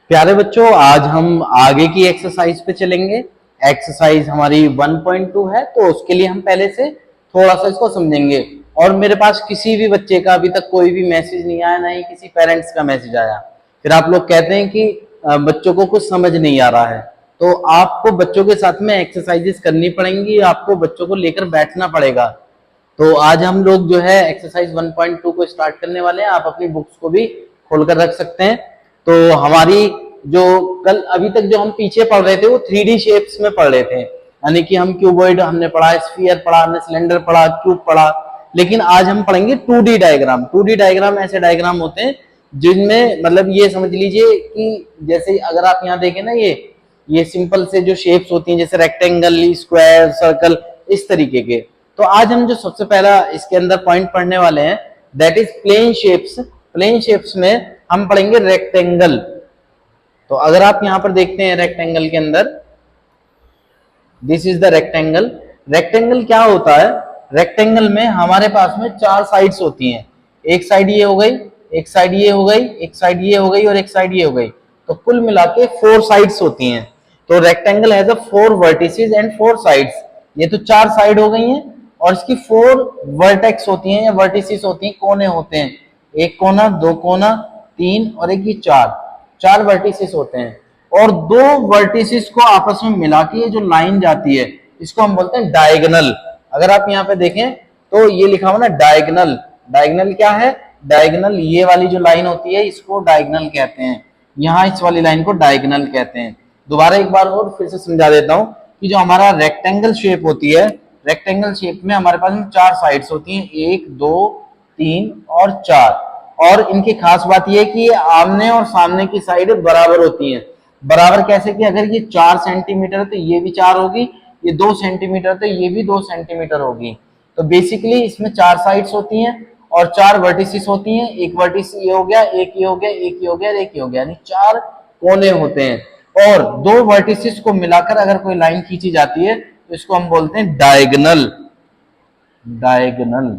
प्यारे बच्चों, आज हम आगे की एक्सरसाइज पे चलेंगे। एक्सरसाइज हमारी 1.2 है, तो उसके लिए हम पहले से थोड़ा सा इसको समझेंगे। और मेरे पास किसी भी बच्चे का अभी तक कोई भी मैसेज नहीं आया, ना ही किसी पेरेंट्स का मैसेज आया। फिर आप लोग कहते हैं कि बच्चों को कुछ समझ नहीं आ रहा है, तो आपको बच्चों के साथ में एक्सरसाइजेस करनी पड़ेंगी, आपको बच्चों को लेकर बैठना पड़ेगा। तो आज हम लोग जो है एक्सरसाइज 1.2 को स्टार्ट करने वाले हैं। आप अपनी बुक्स को भी खोलकर रख सकते हैं। तो हमारी जो कल अभी तक जो हम पीछे पढ़ रहे थे वो 3D शेप्स में पढ़ रहे थे, यानी कि हम क्यूबॉइड हमने पढ़ा, स्फीयर पढ़ा, हमने सिलेंडर पढ़ा, क्यूब पढ़ा। लेकिन आज हम पढ़ेंगे 2D डायग्राम। 2D डायग्राम ऐसे डायग्राम होते हैं जिनमें मतलब ये समझ लीजिए कि जैसे अगर आप यहाँ देखें ना, ये सिंपल से जो शेप्स होती हैं जैसे रेक्टेंगल, स्क्वायर, सर्कल, इस तरीके के। तो आज हम जो सबसे पहला इसके अंदर पॉइंट पढ़ने वाले हैं that is plane shapes. Plane shapes में हम पढ़ेंगे रेक्टेंगल। तो अगर आप यहां पर देखते हैं रेक्टेंगल के अंदर, this is the rectangle. Rectangle क्या होता है? रेक्टेंगल में हमारे पास में 4 साइड्स होती हैं। एक साइड ये हो गई, एक साइड ये हो गई, एक साइड ये हो गई और एक साइड ये हो गई। तो कुल मिला के 4 साइड्स होती हैं। तो rectangle has a 4 vertices and 4 sides. ये तो 4 साइड हो गई हैं और इसकी 4 वर्टेक्स होती हैं या वर्टिसेस होती हैं, कोने होते हैं। एक कोना, 2 कोना, 3 और एक ये 4 वर्टिसेस होते हैं। और 2 वर्टिसेस को आपस में मिला के ये जो लाइन जाती है इसको हम बोलते हैं डायगोनल। अगर आप यहाँ पे देखें तो ये लिखा हुआ ना डायगोनल। डायगोनल क्या है? डायगोनल ये वाली जो लाइन होती है इसको डायगोनल कहते हैं। यहाँ इस वाली लाइन को डायगोनल कहते हैं। दोबारा एक बार और फिर से समझा देता हूँ कि जो हमारा रेक्टेंगल शेप होती है, रेक्टेंगल शेप में हमारे पास में 4 साइड्स होती हैं, 1, 2, 3 और 4। और इनकी खास बात यह है कि ये आमने और सामने की साइड बराबर होती हैं। बराबर कैसे? कि अगर ये 4 सेंटीमीटर तो ये भी 4 होगी, ये 2 सेंटीमीटर तो ये भी 2 सेंटीमीटर होगी। तो बेसिकली इसमें 4 साइड्स होती हैं और 4 वर्टिसेस होती हैं। एक वर्टिस ये हो गया, एक ये हो गया, एक ये हो गया, एक ये हो गया, यानी 4 कोने होते हैं। और 2 वर्टिसेस को मिलाकर अगर कोई लाइन खींची जाती है तो इसको हम बोलते हैं डायगोनल। डायगोनल,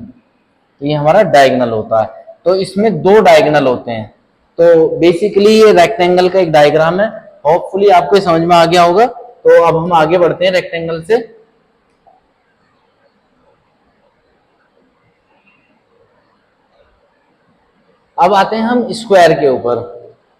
तो ये हमारा डायगोनल होता है। तो इसमें 2 डायगोनल होते हैं। तो बेसिकली ये रेक्टेंगल का एक डायग्राम है। होपफुली आपको समझ में आ गया होगा। तो अब हम आगे बढ़ते हैं रेक्टेंगल से। अब आते हैं हम स्क्वायर के ऊपर।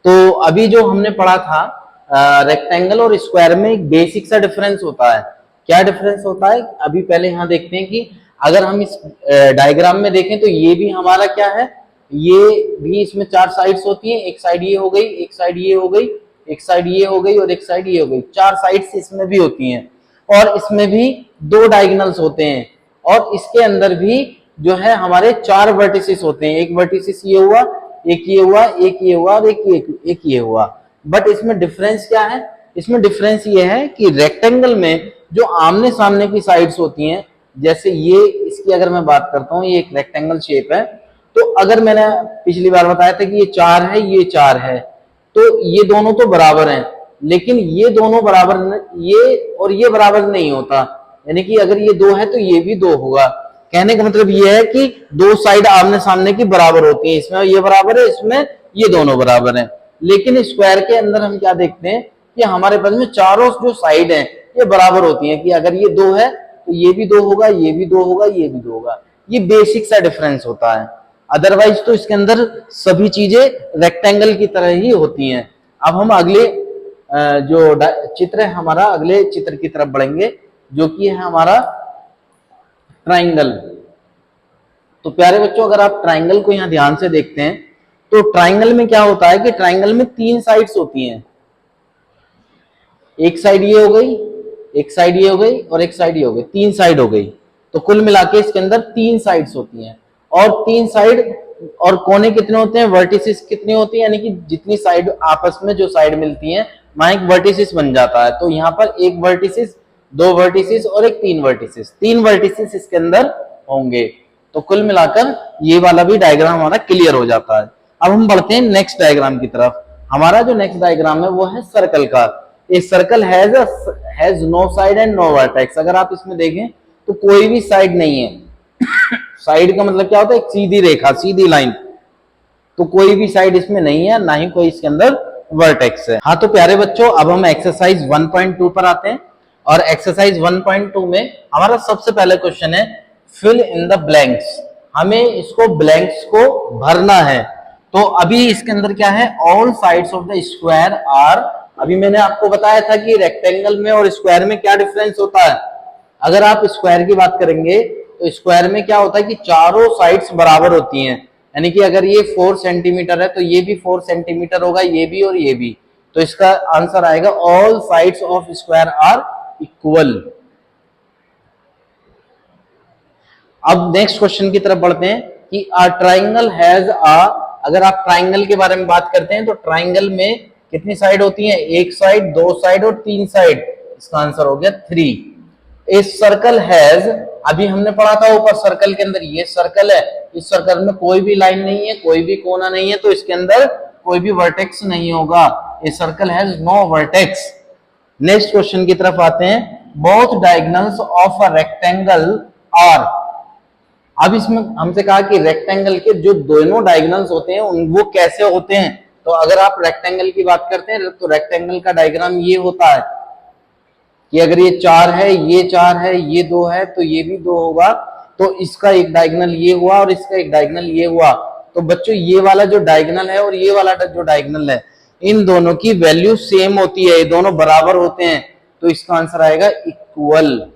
तो अभी जो हमने पढ़ा था रेक्टेंगल और स्क्वायर में एक बेसिक सा डिफरेंस होता है। क्या डिफरेंस होता है? अभी पहले यहाँ देखते हैं कि अगर हम इस डायग्राम में देखें तो ये भी हमारा क्या है, ये भी इसमें 4 साइड्स होती हैं। एक साइड ये हो गई, एक साइड ये हो गई, एक साइड ये हो गई और एक साइड ये हो गई। 4 साइड्स इसमें भी होती हैं और इसमें भी 2 डायगोनल्स होते हैं। और इसके अंदर भी जो है हमारे 4 वर्टिसेस होते हैं। एक वर्टिसेस ये हुआ, एक ये हुआ, एक ये हुआ और एक ये हुआ। बट इसमें डिफरेंस क्या है? इसमें डिफरेंस ये है कि रेक्टेंगल में जो आमने सामने की साइड्स होती हैं, जैसे ये इसकी अगर मैं बात करता हूँ, ये एक रेक्टेंगल शेप है। तो अगर मैंने पिछली बार बताया था कि ये 4 है, ये 4 है, तो ये दोनों तो बराबर हैं, लेकिन ये दोनों बराबर, ये और ये बराबर नहीं होता। यानी कि अगर ये 2 है तो ये भी 2 होगा। कहने का मतलब ये है कि 2 साइड आमने सामने की बराबर होती है। इसमें ये बराबर है, इसमें ये दोनों बराबर हैं। लेकिन स्क्वायर के अंदर हम क्या देखते हैं कि हमारे पास में चारों जो साइड हैं ये बराबर होती हैं। कि अगर ये 2 है तो ये भी 2 होगा, ये भी 2 होगा, ये भी 2 होगा। ये बेसिक सा डिफरेंस होता है। अदरवाइज तो इसके अंदर सभी चीजें रेक्टेंगल की तरह ही होती हैं। अब हम अगले जो चित्र है हमारा, अगले चित्र की तरफ बढ़ेंगे, जो कि है हमारा ट्राइंगल। तो प्यारे बच्चों, अगर आप ट्राइंगल को यहां ध्यान से देखते हैं तो ट्राइंगल में क्या होता है कि ट्राइंगल में 3 साइड्स होती हैं। एक साइड ये हो गई, एक साइड ये हो गई और एक साइड ये हो गई। 3 साइड हो गई। तो कुल मिला के इसके अंदर 3 साइड्स होती हैं। और 3 साइड और कोने कितने होते हैं, वर्टिसेस कितनी होती है, यानी कि जितनी साइड आपस में जो साइड मिलती हैं वहां एक वर्टिसेस बन जाता है। तो यहाँ पर एक वर्टिसेस, 2 वर्टिसेस और एक 3 वर्टिसेस, 3 वर्टिसेस इसके अंदर होंगे। तो कुल मिलाकर ये वाला भी डायग्राम हमारा क्लियर हो जाता है। अब हम बढ़ते हैं नेक्स्ट डायग्राम की तरफ। हमारा जो नेक्स्ट डायग्राम है वो है सर्कल का। A circle has no side and no vertex. अगर आप इसमें देखें तो कोई भी साइड नहीं है। साइड का मतलब क्या होता है? एक सीधी रेखा, सीधी लाइन। तो कोई भी साइड इसमें नहीं है, ना ही कोई इसके अंदर वर्टेक्स है। हाँ तो प्यारे बच्चों, अब हम एक्सरसाइज 1.2 पर आते हैं और एक्सरसाइज 1.2 में हमारा सबसे पहला क्वेश्चन है फिल इन द ब्लैंक्स। हमें इसको ब्लैंक्स को भरना है। तो अभी इसके अंदर क्या है, all sides of the square are. अभी मैंने आपको बताया था कि रेक्टेंगल में और स्क्वायर में क्या डिफरेंस होता है। अगर आप स्क्वायर की बात करेंगे तो स्क्वायर में क्या होता है कि चारों साइड्स बराबर होती हैं, यानी कि अगर ये 4 सेंटीमीटर है तो ये भी 4 सेंटीमीटर होगा, ये भी और ये भी। तो इसका आंसर आएगा all sides of square are equal. अब नेक्स्ट क्वेश्चन की तरफ बढ़ते हैं कि अ ट्राइंगल हैज अ। अगर आप ट्राइंगल के बारे में बात करते हैं तो ट्राइंगल में कितनी साइड होती है, एक साइड, दो साइड और तीन साइड। इसका आंसर हो गया 3। ए सर्कल हैज, अभी हमने पढ़ा था ऊपर सर्कल के अंदर ये सर्कल है, इस सर्कल में कोई भी लाइन नहीं है, कोई भी कोना नहीं है, तो इसके अंदर कोई भी वर्टेक्स नहीं होगा। A circle has no vertex. Next question की तरफ आते हैं। Both diagonals of a rectangle are. अब इसमें हमसे कहा कि रेक्टेंगल के जो दोनों डायगोनल्स होते हैं वो कैसे होते हैं। तो अगर आप रेक्टेंगल की बात करते हैं तो रेक्टेंगल का डायग्राम ये होता है कि अगर ये 4 है, ये 4 है, ये 2 है, तो ये भी 2 होगा। तो इसका एक डायगोनल ये हुआ और इसका एक डायगोनल ये हुआ। तो बच्चों ये वाला जो डायगोनल है और ये वाला जो डायगोनल है, इन दोनों की वैल्यू सेम होती है, ये दोनों बराबर होते हैं। तो इसका आंसर आएगा इक्वल।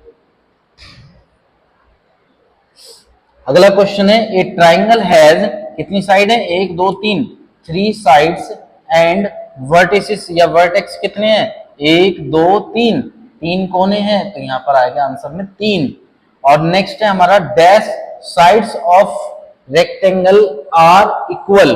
अगला क्वेश्चन है ए ट्राइंगल हैज, कितनी साइड है, 1 2 3, 3 साइड्स एंड वर्टिसेस या वर्टेक्स कितने हैं, 1 2 3, 3 कोने हैं। तो यहां पर आएगा आंसर में 3। और नेक्स्ट है हमारा dash sides of rectangle are equal.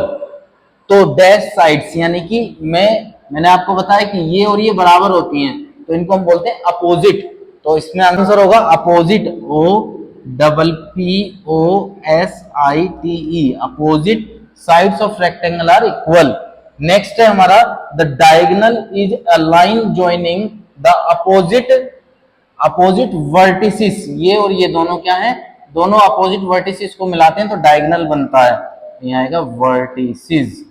तो डैश साइड्स यानी कि मैंने आपको बताया कि ये और ये बराबर होती हैं, तो इनको हम बोलते हैं अपोजिट। तो इसमें आंसर होगा opposite, O double P O S I T E, opposite sides of rectangle are equal. Next है हमारा the diagonal is a line joining the opposite vertices. ये और ये दोनों क्या है, दोनों अपोजिट वर्टिसेस को मिलाते हैं तो डायगोनल बनता है। यहाँ आएगा vertices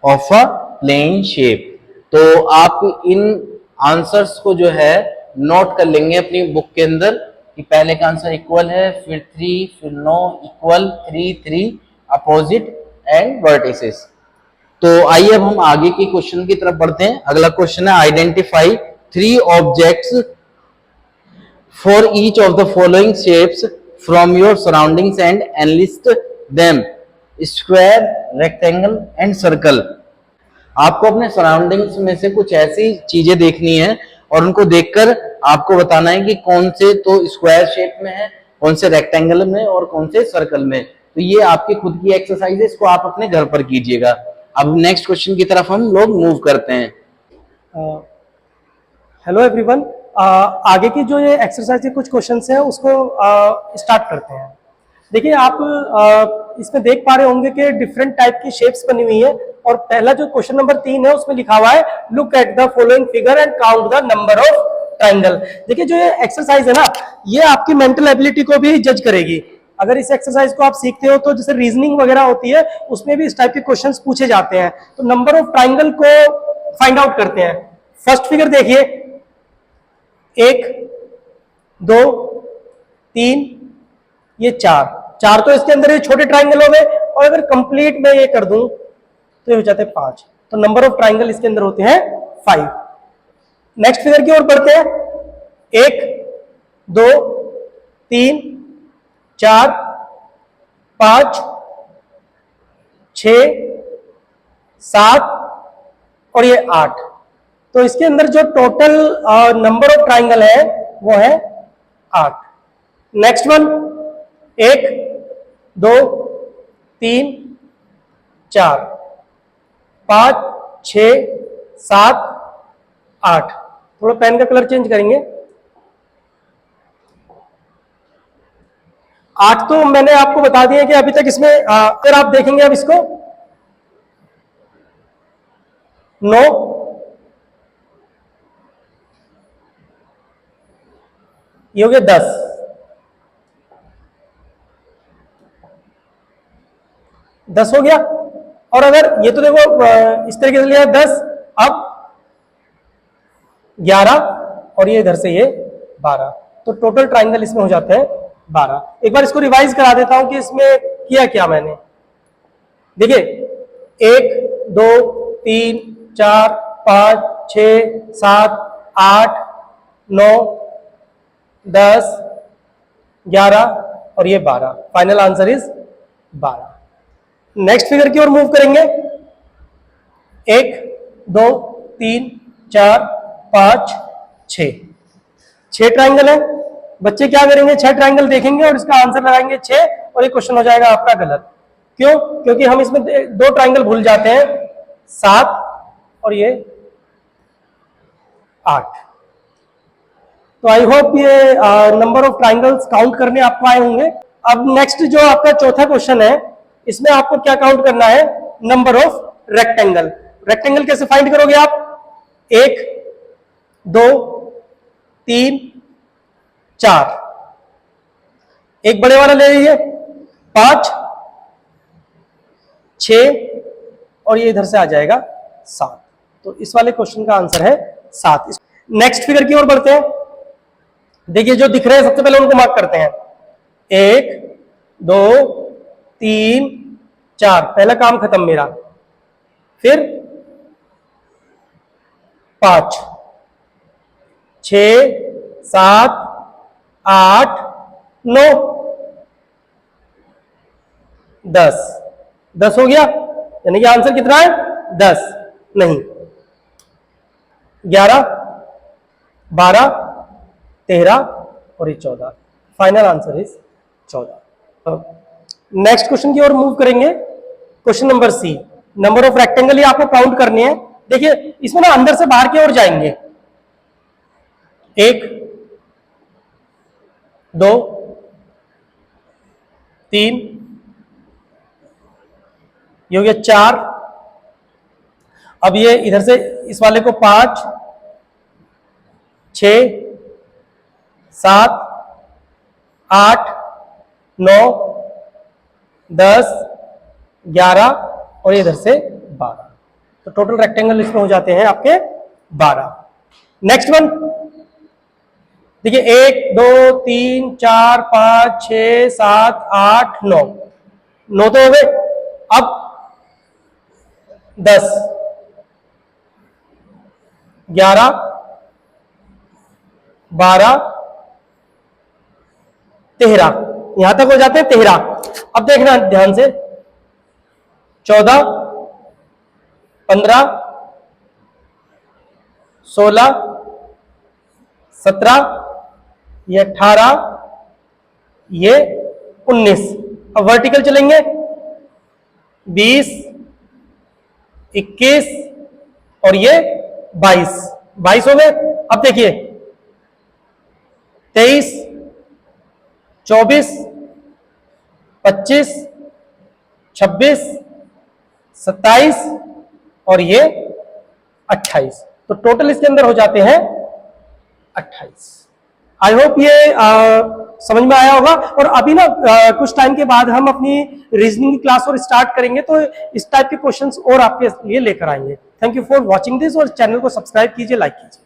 of a plane shape. तो आप इन आंसर्स को जो है नोट कर लेंगे अपनी बुक के अंदर कि पहले का आंसर इक्वल है, फिर 3, फिर no, equal, 3 3, opposite and vertices. तो आइए अब हम आगे की क्वेश्चन की तरफ बढ़ते हैं। अगला क्वेश्चन है identify 3 objects for each of the following shapes from your surroundings and enlist them, square, rectangle and circle. आपको अपने सराउंडिंग्स में से कुछ ऐसी चीजें देखनी है और उनको देखकर आपको बताना है कि कौन से तो स्क्वायर शेप में है, कौन से रेक्टेंगल में और कौन से सर्कल में। तो ये आपकी खुद की एक्सरसाइज है, इसको आप अपने घर पर कीजिएगा। अब नेक्स्ट क्वेश्चन की तरफ हम लोग मूव करते हैं। हेलो एवरीवन, आगे की जो ये एक्सरसाइज के कुछ क्वेश्चंस हैं उसको स्टार्ट करते हैं। देखिए आप इसमें देख पा रहे होंगे कि डिफरेंट टाइप की शेप्स बनी हुई है और पहला जो क्वेश्चन नंबर 3 है उसमें लिखा हुआ है look at the following figure and count the number of triangle. देखिए जो ये एक्सरसाइज है ना, ये आपकी मेंटल एबिलिटी को भी जज करेगी। अगर इस एक्सरसाइज को आप सीखते हो तो जैसे रीजनिंग वगैरह होती है उसमें भी इस टाइप के क्वेश्चंस पूछे जाते हैं। तो नंबर ऑफ ट्राइंगल को फाइंड आउट करते हैं। फर्स्ट फिगर देखिए, 1 2 3, ये 4 तो इसके अंदर ये छोटे ट्राइंगल हो गए और अगर कंप्लीट मैं ये कर दूं तो ये हो जाते हैं 5। तो नंबर ऑफ ट्राइंगल इसके अंदर होते हैं 5। नेक्स्ट फिगर की ओर बढ़ते हैं। 1 2 3 4 5 6 7 और ये 8। तो इसके अंदर जो टोटल नंबर ऑफ ट्राइंगल है वो है 8। Next one, 1 2 3 4 5 6 7 8। थोड़ा पेन का कलर चेंज करेंगे। 8 तो मैंने आपको बता दिया कि अभी तक इसमें अगर आप देखेंगे अब इसको 9 ये हो गया 10 हो गया। और अगर ये तो देखो इस तरीके से लिया 10, अब 11 और ये इधर से ये 12, तो टोटल ट्राइंगल इसमें हो जाते हैं 12। एक बार इसको रिवाइज करा देता हूं कि इसमें किया क्या मैंने। देखिए 1 2 3 4 5 6 7 8 9 10 11 और ये 12, final answer is 12। Next figure की ओर मूव करेंगे। 1 2 3 4 5 6 ट्राइंगल है। बच्चे क्या करेंगे, 6 ट्राइंगल देखेंगे और इसका आंसर लगाएंगे 6 और ये क्वेश्चन हो जाएगा आपका गलत। क्यों? क्योंकि हम इसमें 2 ट्राइंगल भूल जाते हैं, 7 और ये 8। तो आई होप ये नंबर ऑफ ट्राइंगल्स काउंट करने आपको आए होंगे। अब नेक्स्ट जो आपका चौथा क्वेश्चन है, इसमें आपको क्या काउंट करना है, नंबर ऑफ रेक्टेंगल। रेक्टेंगल कैसे फाइंड करोगे आप, 1 2 3 4, एक बड़े वाला ले लीजिए 5 6 और ये इधर से आ जाएगा 7। तो इस वाले क्वेश्चन का आंसर है 7। नेक्स्ट फिगर की ओर बढ़ते हैं। देखिए जो दिख रहे हैं सबसे पहले उनको मार्क करते हैं। 1 2 3 4, पहला काम खत्म मेरा। फिर 5 6 7 8 9 10 हो गया, यानी कि आंसर कितना है 10 नहीं, 11 12 13 और ये 14, final answer is 14। Next question की ओर मूव करेंगे। Question number C, number of rectangle, ये आपको काउंट करनी है। देखिए इसमें ना अंदर से बाहर की ओर जाएंगे। 1 2 3, ये हो गया 4। अब ये इधर से इस वाले को 5 6 7 8 9 10 11 और इधर से 12, तो टोटल रेक्टेंगल इसमें हो जाते हैं आपके 12। नेक्स्ट वन देखिए 1 2 3 4 5 6 7 8 9 तो हो गए। अब 10 11 12 13, यहां तक हो जाते हैं 13। अब देखना ध्यान से, 14 15 16 17, ये 18, ये 19। अब वर्टिकल चलेंगे, 20 21 और ये 22 हो गए। अब देखिए 23 24 25 26 27 और ये 28, तो टोटल इसके अंदर हो जाते हैं 28। आई होप ये समझ में आया होगा। और अभी ना कुछ टाइम के बाद हम अपनी रीजनिंग की क्लास और स्टार्ट करेंगे, तो इस टाइप के क्वेश्चंस और आपके लिए लेकर आएंगे। Thank you for watching this, और चैनल को सब्सक्राइब कीजिए, लाइक कीजिए।